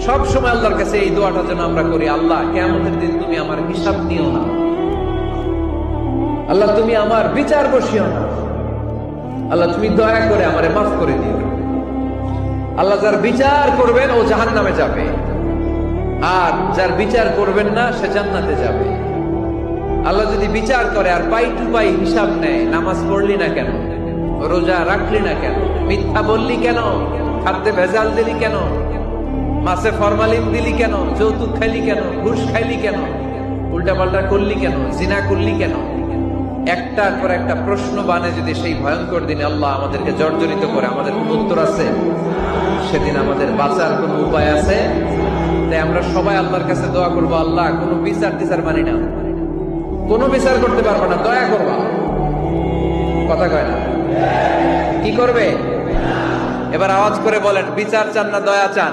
সব সময় আল্লাহর কাছে এই দোয়াটা যেন আমরা করি, আল্লাহ কিয়ামতের দিন তুমি আমার হিসাব নিও না, আল্লাহ তুমি আমার বিচার বসিও না, আল্লাহ তুমি দয়া করে আমারে মাফ করে দিও। আল্লাহ যার বিচার করবেন ও জাহান্নামে যাবে, আর যার বিচার করবেন না সে জান্নাতে যাবে। আল্লাহ যদি বিচার করে আর পাই টু পাই হিসাব নেয়, নামাজ পড়লি না কেন, রোজা রাখলি না কেন, মিথ্যা বললি কেন, খাদ্যে ভেজাল দিলি কেন, মাছে ফরমালিন দিলি কেন, যৌতুক খাইলি কেন, ঘুষ খাইলি কেন, উল্টাপাল্টা করলি কেন, জিনা করলি কেন, একটার পর একটা প্রশ্ন বানে যদি সেই ভয়ঙ্কর দিনে আল্লাহ আমাদেরকে জর্জরিত করে, আমাদের কোন উত্তর আছে? সেদিন আমাদের বাঁচার কোন উপায় আছে? তাই আমরা সবাই আল্লাহর কাছে দোয়া করবো, আল্লাহ কোনো বিচার টিচার মানি না, কোনো বিচার করতে পারবো না, দয়া করবা। কথা কয় না? কি করবে? এবার আওয়াজ করে বলেন, বিচার চান না দয়া চান?